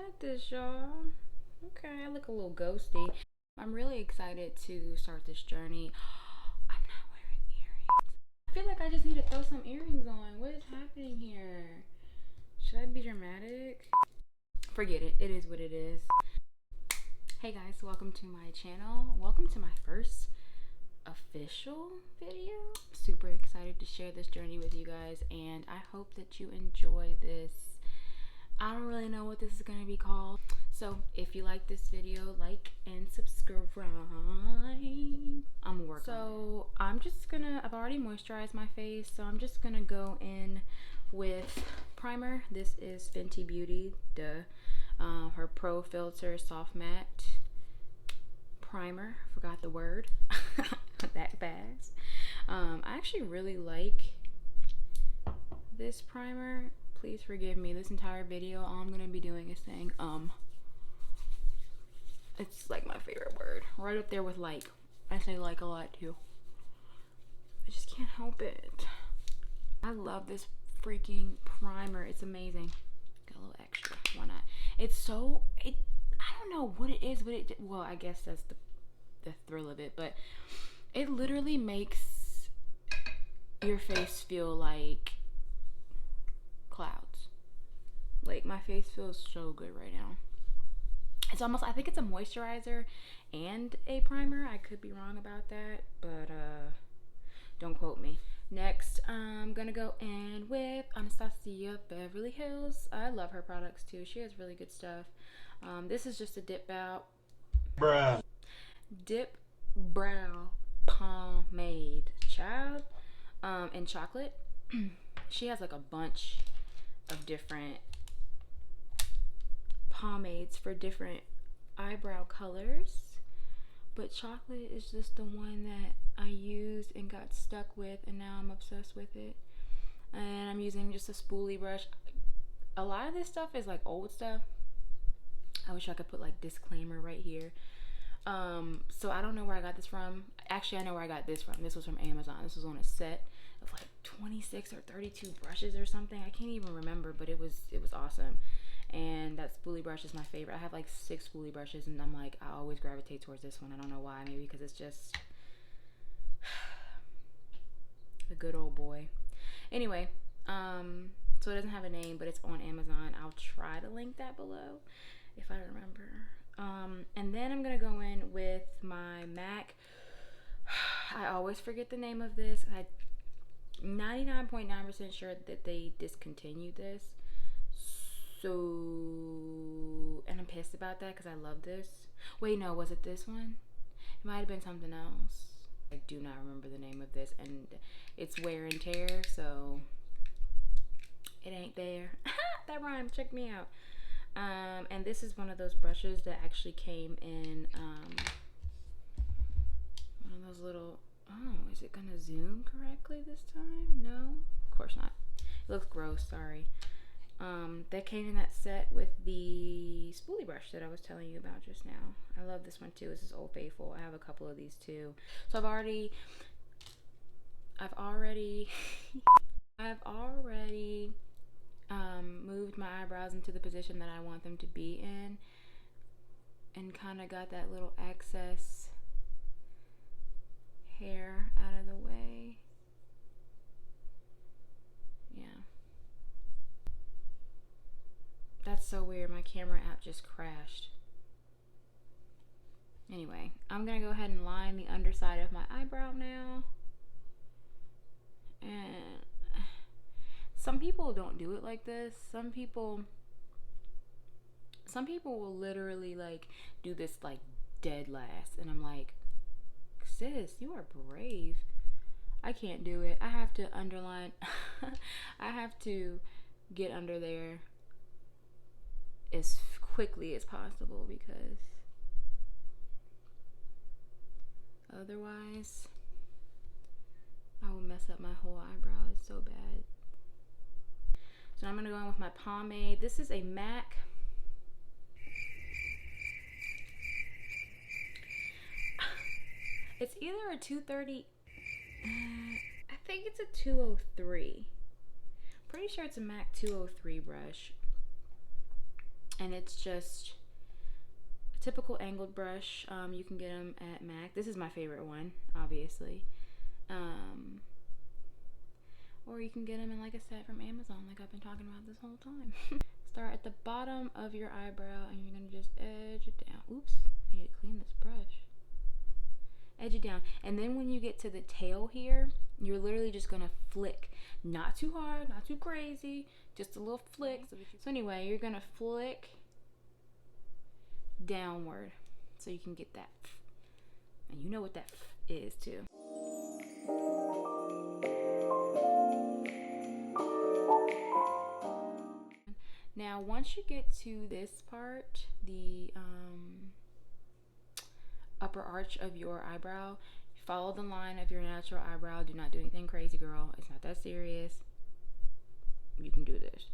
at this, y'all. Okay, I look a little ghosty. I'm really excited to start this journey. I'm not wearing earrings. I feel like I just need to throw some earrings on. What is happening here? Should I be dramatic? Forget it. It is what it is. Hey guys, welcome to my channel. Welcome to my first official video. Super excited to share this journey with you guys, and I hope that you enjoy this. I don't really know what this is gonna be called, so if you like this video, like and subscribe. I'm working. So I've already moisturized my face, so I'm just gonna go in with primer. This is Fenty Beauty, her Pro Filt'r Soft Matte primer. Forgot the word that fast. I actually really like this primer. Please forgive me. This entire video, all I'm gonna be doing is saying it's like my favorite word, right up there with like. I say like a lot too. I just can't help it. I love this freaking primer. It's amazing. Got a little extra. Why not? I don't know what it is, but well, I guess that's the thrill of it, but it literally makes your face feel like clouds. Like, my face feels so good right now. It's almost, I think it's a moisturizer and a primer. I could be wrong about that, but don't quote me. Next, I'm gonna go in with Anastasia Beverly Hills. I love her products too. She has really good stuff. This is just a DIPBROW pomade, child, in chocolate. She has like a bunch of different pomades for different eyebrow colors, but chocolate is just the one that I used and got stuck with, and now I'm obsessed with it. And I'm using just a spoolie brush. A lot of this stuff is like old stuff. I wish I could put like disclaimer right here. So I don't know where I got this from. Actually, I know where I got this from. This was from Amazon. This was on a set of like 26 or 32 brushes or something. I can't even remember, but it was awesome. And that spoolie brush is my favorite. I have like 6 spoolie brushes, and I'm like, I always gravitate towards this one. I don't know why. Maybe because it's just a good old boy. Anyway, so it doesn't have a name, but it's on Amazon. I'll try to link that below if I remember. And then I'm gonna go in with my MAC. I always forget the name of this. I'm 99.9% sure that they discontinued this. So, and I'm pissed about that because I love this. Wait, no, was it this one? It might have been something else. I do not remember the name of this, and it's Wear and Tear, so it ain't there. That rhyme, check me out. And this is one of those brushes that actually came in one of those little, oh, is it gonna zoom correctly this time? No, of course not. It looks gross, sorry. That came in that set with the spoolie brush that I was telling you about just now. I love this one too. This is Old Faithful. I have a couple of these too. So I've already moved my eyebrows into the position that I want them to be in, and kind of got that little excess hair out of the way. Yeah. That's so weird. My camera app just crashed. Anyway, I'm gonna go ahead and line the underside of my eyebrow now. And some people don't do it like this. Some people will literally like do this like dead last, and I'm like, sis, you are brave. I can't do it. I have to underline. I have to get under there as quickly as possible, because otherwise I will mess up my whole eyebrow. It's so bad. So I'm gonna go in with my pomade. This is a MAC. It's either a 230, I think it's a 203. Pretty sure it's a MAC 203 brush. and it's just a typical angled brush. You can get them at MAC. This is my favorite one, obviously. Or you can get them in, like I said, from Amazon, like I've been talking about this whole time. Start at the bottom of your eyebrow, and you're gonna just edge it down. Oops, I need to clean this brush. Edge it down, and then when you get to the tail here, you're literally just gonna flick, not too hard, not too crazy, just a little flick. So anyway, you're gonna flick downward so you can get that, and you know what that is too. Now once you get to this part, the upper arch of your eyebrow, follow the line of your natural eyebrow. Do not do anything crazy, girl. It's not that serious. You can do this.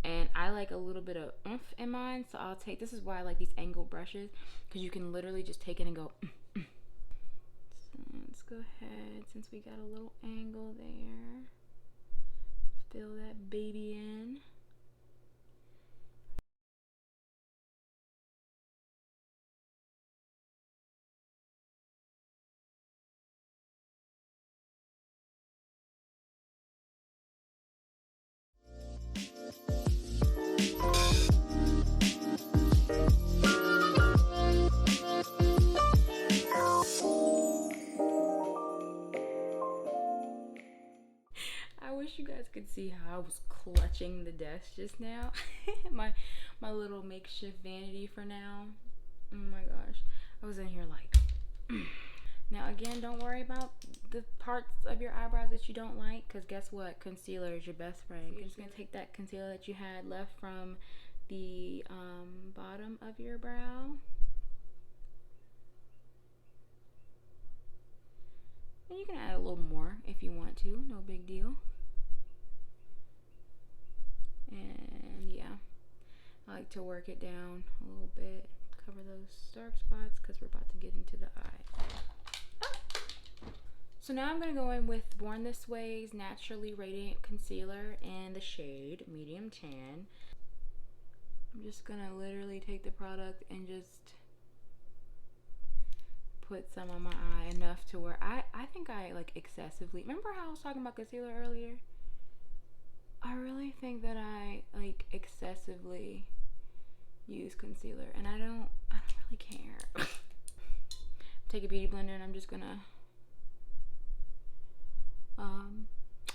And I like a little bit of oomph in mine, so I'll take, this is why I like these angled brushes, because you can literally just take it and go So let's go ahead, since we got a little angle there, fill that baby in. I wish you guys could see how I was clutching the desk just now. my little makeshift vanity for now. Oh my gosh, I was in here like now again, don't worry about the parts of your eyebrow that you don't like, because guess what, concealer is your best friend. You're just gonna take that concealer that you had left from the bottom of your brow, and you can add a little more if you want to, no big deal. And yeah, I like to work it down a little bit, cover those dark spots, because we're about to get into the eye. So now I'm going to go in with Born This Way's Naturally Radiant Concealer in the shade Medium Tan. I'm just going to literally take the product and just put some on my eye, enough to where I think I like excessively, remember how I was talking about concealer earlier? I really think that I like excessively use concealer, and I don't really care. Take a beauty blender and I'm just gonna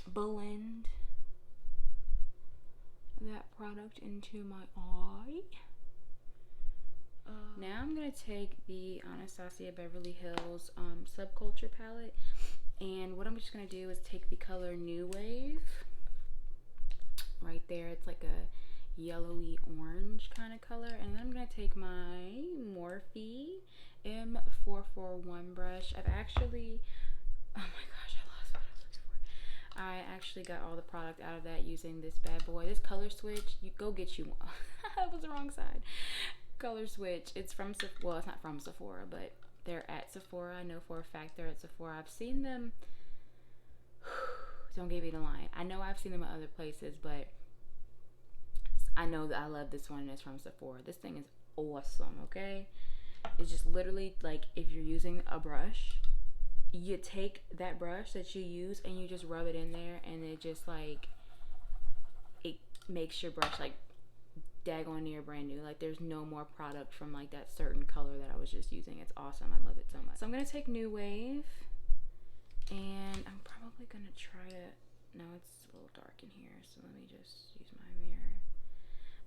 blend that product into my eye. Now I'm gonna take the Anastasia Beverly Hills Subculture palette, and what I'm just gonna do is take the color New Wave right there. It's like a yellowy orange kind of color, and then I'm gonna take my Morphe M441 brush. I've actually, oh my gosh, I lost what I was looking for. I actually got all the product out of that using this bad boy. This color switch, you go get you one. That was the wrong side. Color switch, it's from, well, it's not from Sephora, but they're at Sephora. I know for a fact they're at Sephora. I've seen them, don't give me the line, I know I've seen them at other places, but I know that I love this one and it's from Sephora. This thing is awesome, okay? It's just literally like, if you're using a brush, you take that brush that you use and you just rub it in there, and it just like, it makes your brush like daggone near brand new. Like there's no more product from like that certain color that I was just using. It's awesome. I love it so much. So I'm gonna take New Wave, and I'm probably gonna try to, no, it's a little dark in here, so let me just use my mirror.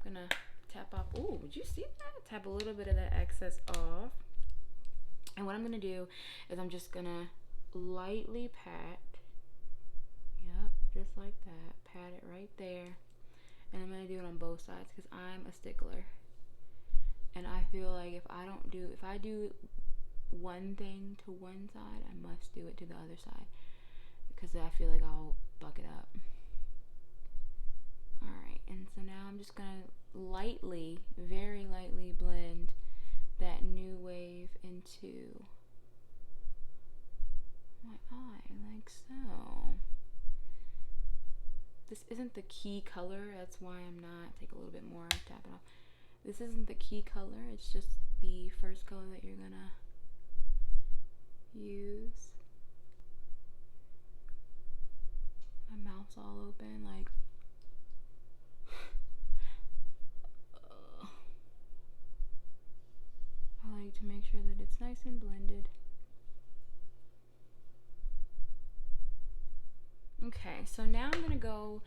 I'm gonna tap off, ooh, would you see that? Tap a little bit of that excess off. And what I'm gonna do is I'm just gonna lightly pat, yep, just like that, pat it right there. And I'm gonna do it on both sides because I'm a stickler, and I feel like if I do one thing to one side, I must do it to the other side, because I feel like I'll buck it up. Alright, and so now I'm just gonna lightly, very lightly blend that New Wave into my eye, like so. This isn't the key color, that's why I'm not, take a little bit more, tap it off. This isn't the key color, it's just the first color that you're gonna use. My mouth's all open, like I like to make sure that it's nice and blended. Okay, so now I'm gonna go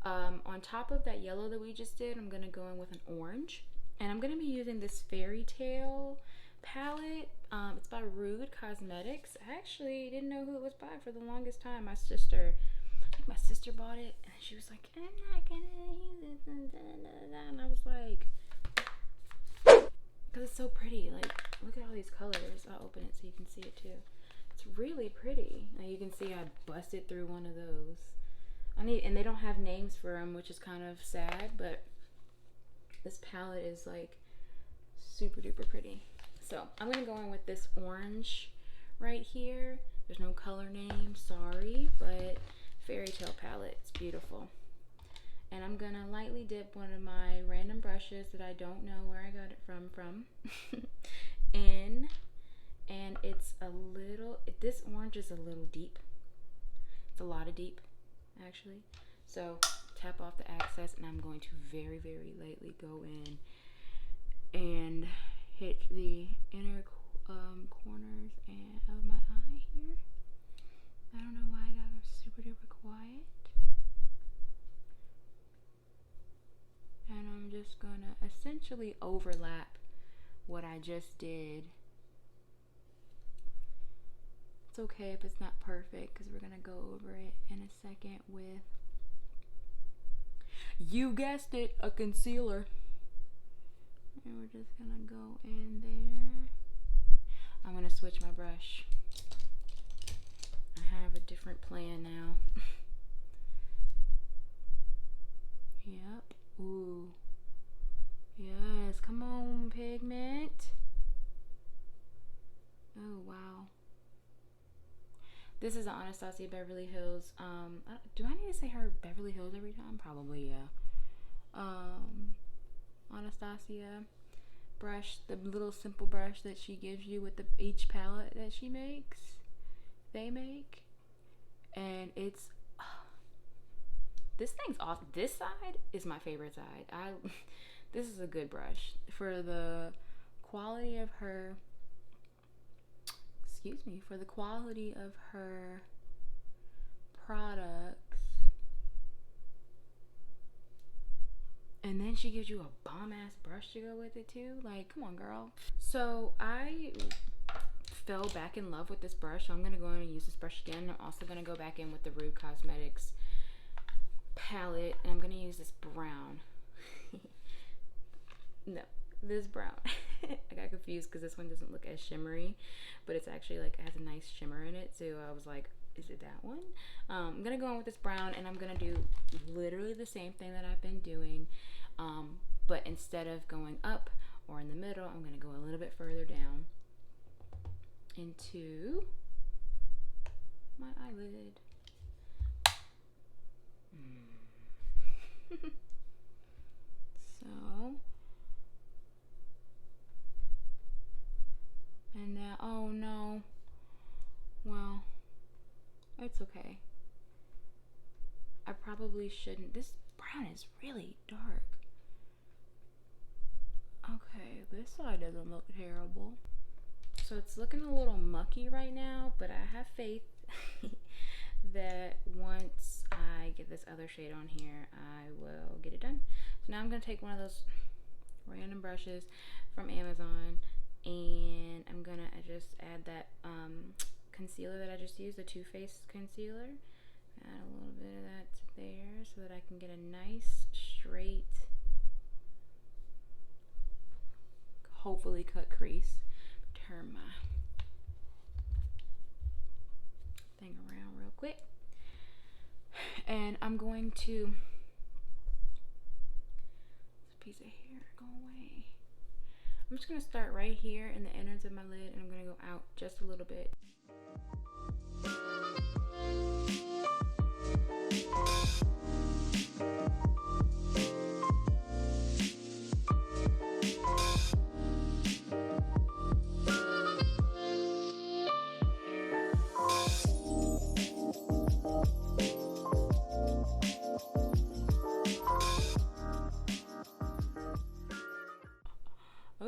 on top of that yellow that we just did. I'm gonna go in with an orange, and I'm gonna be using this Fairy Tale palette. It's by Rude Cosmetics. I actually didn't know who it was by for the longest time. I think my sister bought it, and she was like, I'm not gonna use it, and I was like, because it's so pretty. Like, look at all these colors. I'll open it so you can see it too. It's really pretty. Now you can see I busted through one of those. And they don't have names for them, which is kind of sad, but this palette is like super duper pretty. So I'm gonna go in with this orange right here. There's no color name, sorry, but Fairy Tale palette. It's beautiful. And I'm gonna lightly dip one of my random brushes that I don't know where I got it from in, and it's a little, this orange is a little deep. It's a lot of deep, actually. So tap off the excess, and I'm going to very, very lightly go in and hit the inner corners of my eye here. I don't know why I got super duper quiet. And I'm just gonna essentially overlap what I just did. It's okay if it's not perfect, because we're gonna go over it in a second with, you guessed it, a concealer. And we're just gonna go in there. I'm gonna switch my brush. I have a different plan now. Yep. Ooh. Yes, come on, pigment. Oh, wow. This is an Anastasia Beverly Hills. Do I need to say her Beverly Hills every time? Probably, yeah. Anastasia brush, the little simple brush that she gives you with each palette that she makes. They make. And it's, this thing's awesome. This side is my favorite side. This is a good brush for the quality of her, for the quality of her products. And then she gives you a bomb ass brush to go with it too. Like, come on, girl. So I fell back in love with this brush, so I'm gonna go in and use this brush again. I'm also gonna go back in with the Rude Cosmetics palette, and I'm gonna use this brown. No, this brown. I got confused because this one doesn't look as shimmery, but it's actually like, it has a nice shimmer in it, so I was like, is it that one? I'm gonna go in with this brown, and I'm gonna do literally the same thing that I've been doing, but instead of going up or in the middle, I'm gonna go a little bit further down into my eyelid. So, and now, oh no, well, it's okay. I probably shouldn't. This brown is really dark. Okay, this side doesn't look terrible. So it's looking a little mucky right now, but I have faith that once I get this other shade on here, I will get it done. So now I'm going to take one of those random brushes from Amazon, and I'm going to just add that concealer that I just used, the Too Faced concealer. Add a little bit of that there so that I can get a nice straight, hopefully cut crease. Turn my thing around real quick, and I'm going to, this piece of hair, go away. I'm just going to start right here in the innards of my lid, and I'm going to go out just a little bit.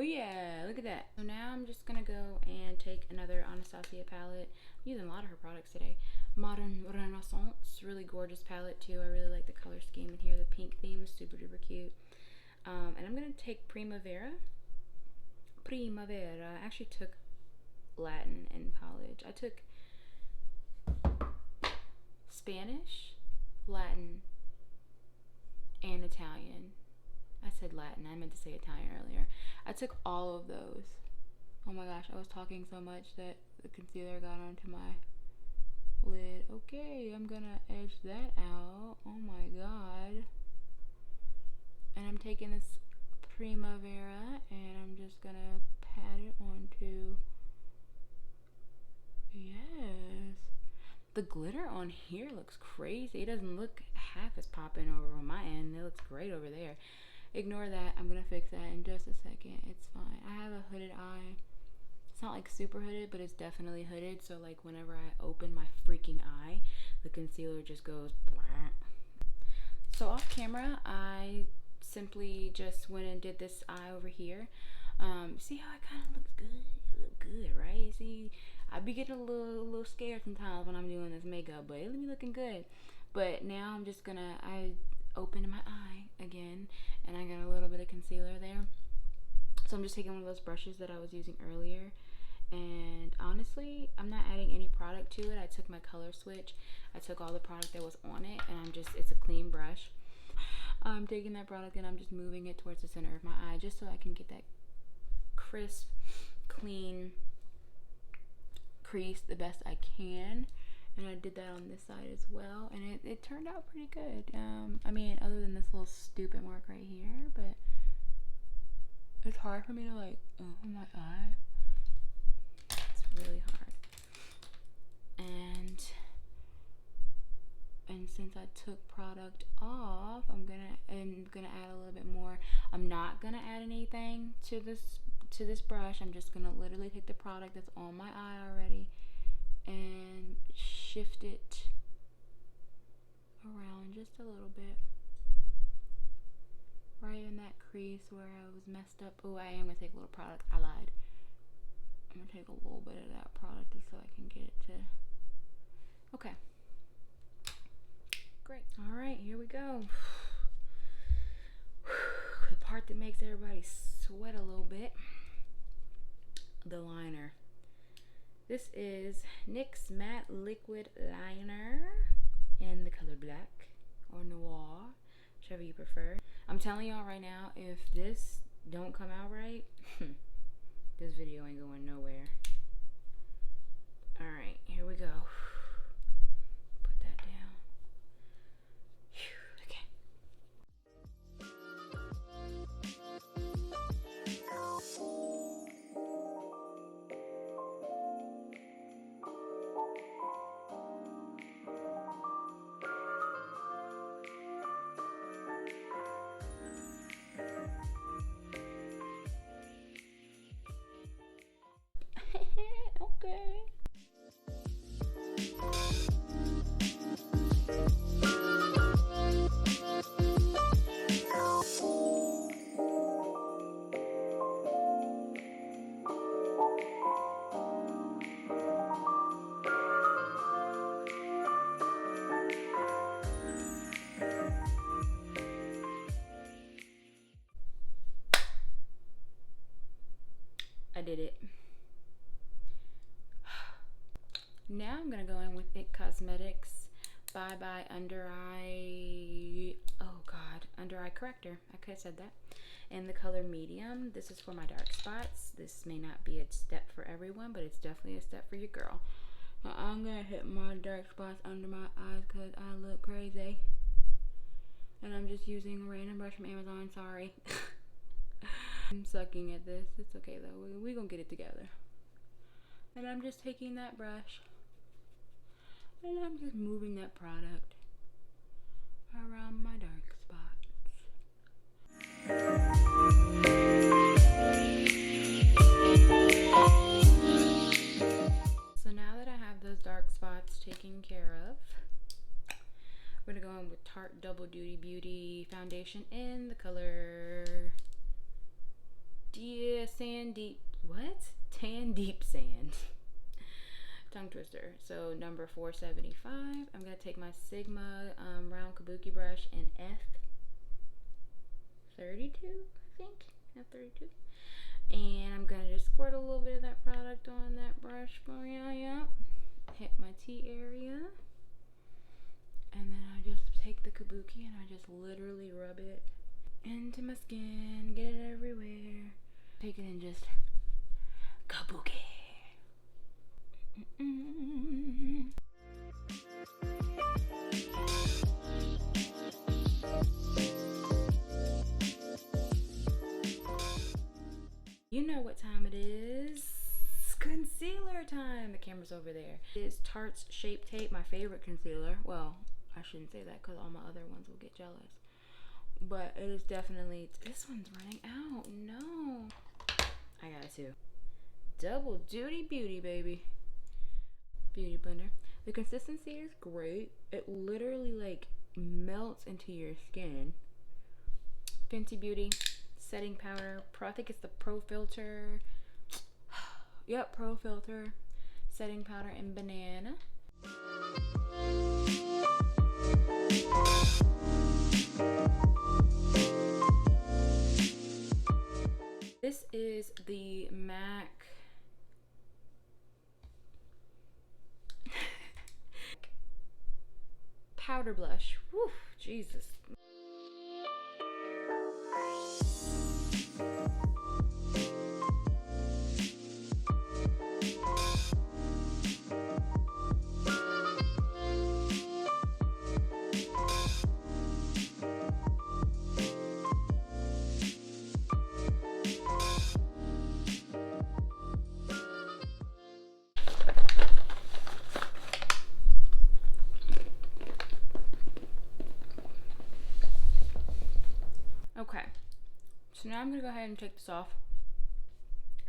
yeah, look at that. So now I'm just gonna go and take another Anastasia palette. I'm using a lot of her products today. Modern Renaissance, really gorgeous palette too. I really like the color scheme in here. The pink theme is super duper cute. And I'm gonna take Primavera. I actually took Latin in college. I took Spanish, Latin, and Italian. I said Latin, I meant to say Italian earlier. I took all of those. Oh my gosh, I was talking so much that the concealer got onto my lid. Okay, I'm gonna edge that out. Oh my god. And I'm taking this Primavera and I'm just gonna pat it onto. Yes. The glitter on here looks crazy. It doesn't look half as popping over on my end. It looks great over there. Ignore that. I'm gonna fix that in just a second. It's fine. I have a hooded eye. It's not like super hooded, but it's definitely hooded. So like whenever I open my freaking eye, the concealer just goes blah. So off camera, I simply just went and did this eye over here. See how it kind of looks good? It look good, right? See, I be getting a little scared sometimes when I'm doing this makeup, but it be looking good. But now I'm just gonna, I opened my eye again, and I got a little bit of concealer there. So I'm just taking one of those brushes that I was using earlier. And honestly, I'm not adding any product to it. I took my color switch. I took all the product that was on it, and it's a clean brush. I'm taking that product and I'm just moving it towards the center of my eye just so I can get that crisp, clean crease the best I can. And I did that on this side as well, and it turned out pretty good. I mean, other than this little stupid mark right here, but it's hard for me to like open my eye. It's really hard. And since I took product off, I'm gonna add a little bit more. I'm not gonna add anything to this brush. I'm just gonna literally take the product that's on my eye already and shift it around just a little bit, right in that crease where I was messed up. Oh, I am gonna take a little product. I lied. I'm gonna take a little bit of that product just so I can get it to. Okay. Great. All right, here we go. The part that makes everybody sweat a little bit. The liner. This is NYX Matte Liquid Liner in the color black or noir, whichever you prefer. I'm telling y'all right now, if this don't come out right, this video ain't going nowhere. All right, here we go. Put that down. Okay. Okay. I did it. Now I'm gonna go in with IT Cosmetics Bye Bye Under Eye, Under Eye Corrector. I could have said that. In the color medium. This is for my dark spots. This may not be a step for everyone, but it's definitely a step for your girl. Now I'm gonna hit my dark spots under my eyes because I look crazy. And I'm just using a random brush from Amazon, sorry. I'm sucking at this. It's okay though. We're gonna get it together. And I'm just taking that brush and I'm just moving that product around my dark spots. So now that I have those dark spots taken care of, we're gonna go in with Tarte Double Duty Beauty Foundation in the color Sand Deep, what? Tan Deep Sand. Tongue twister. So number 475. I'm going to take my Sigma round kabuki brush in F32, I think. F32. And I'm going to just squirt a little bit of that product on that brush for you. Yeah. Hit my T area. And then I just take the kabuki and I just literally rub it into my skin. Get it everywhere. Take it and just kabuki. You know what time it is. Concealer time. The camera's over there. It is Tarte's Shape Tape, my favorite concealer. Well, I shouldn't say that because all my other ones will get jealous. But it is definitely, this one's running out. No. I got it too. Double duty beauty, baby. Beauty blender. The consistency is great. It literally like melts into your skin. Fenty Beauty setting powder. I think it's the Pro Filt'r. Yep, Pro Filt'r setting powder in banana. This is the MAC powder blush. Whew, Jesus. Okay, so now I'm gonna go ahead and take this off.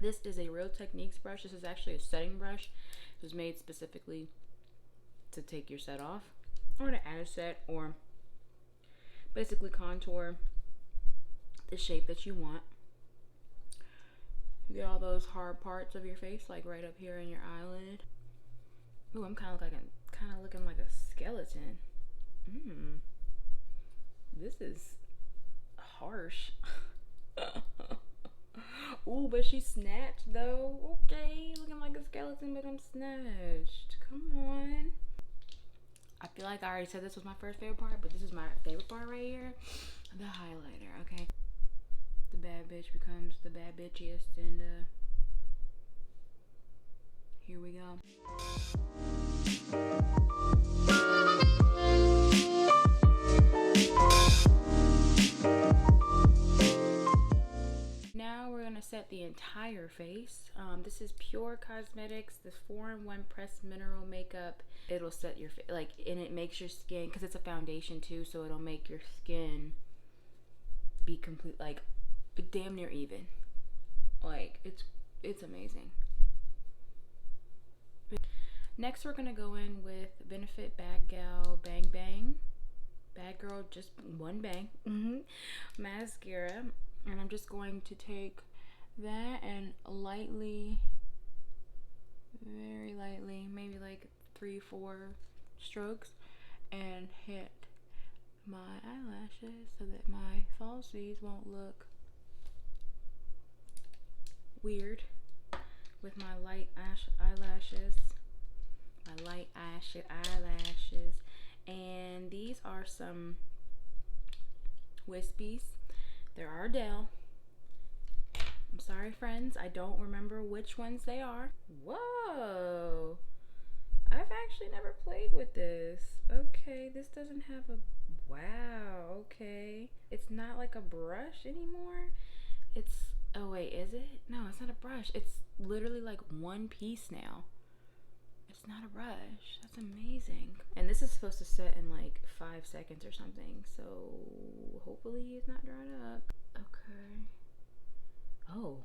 This is a Real Techniques brush. This is actually a setting brush. It was made specifically to take your set off, or to add a set, or basically contour the shape that you want. You get all those hard parts of your face, like right up here in your eyelid. Ooh, I'm kind of looking like a skeleton. This is harsh. Ooh, but she snatched though. Okay, looking like a skeleton, but I'm snatched. Come on. I feel like I already said this was my first favorite part, but this is my favorite part right here. The highlighter, okay? The bad bitch becomes the bad bitchiest, and here we go. Now we're gonna set the entire face. This is Pure Cosmetics, this 4-in-1 pressed mineral makeup. It'll set your face, like, and it makes your skin, because it's a foundation too, so it'll make your skin be complete, like damn near even. Like, it's amazing. Next, we're gonna go in with Benefit Bad Gal Bang Bang. Bad Girl, just one bang. Mascara. And I'm just going to take that and lightly, very lightly, maybe like 3-4 strokes, and hit my eyelashes so that my falsies won't look weird with my light eyelashes. My light eyelashes. And these are some wispies. They're Ardell. I'm sorry, friends, I don't remember which ones they are. Whoa! I've actually never played with this. Okay, this doesn't have a... Wow, okay. It's not like a brush anymore. It's... Oh, wait, is it? No, it's not a brush. It's literally like one piece now. It's not a brush. That's amazing. And this is supposed to set in like 5 seconds or something, so hopefully it's not dried up. Okay. Oh,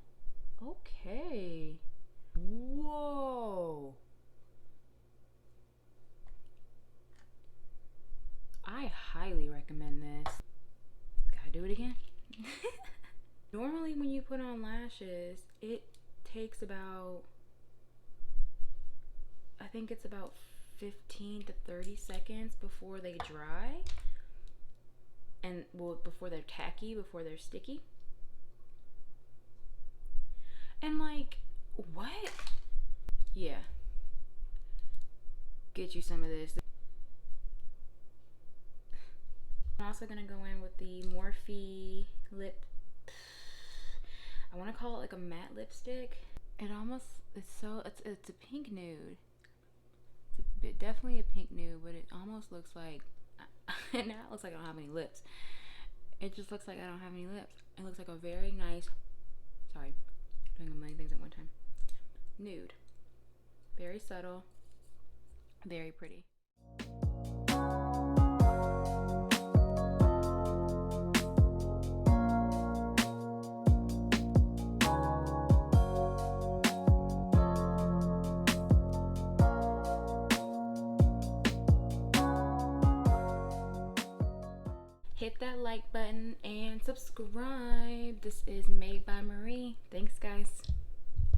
okay. Whoa. I highly recommend this. Gotta do it again. Normally when you put on lashes, it takes about, I think it's about 15 to 30 seconds before they dry. And well, before they're tacky, before they're sticky. And like, what? Yeah. Get you some of this. I'm also gonna go in with the Morphe lip, I want to call it like a matte lipstick. It almost, it's a pink nude. It's a bit, definitely a pink nude, but it almost looks like, and now it looks like I don't have any lips. It just looks like I don't have any lips. It looks like a very nice, sorry, doing a million things at one time, nude. Very subtle, very pretty. Hit that like button and subscribe. This is Made by Marie. Thanks, guys.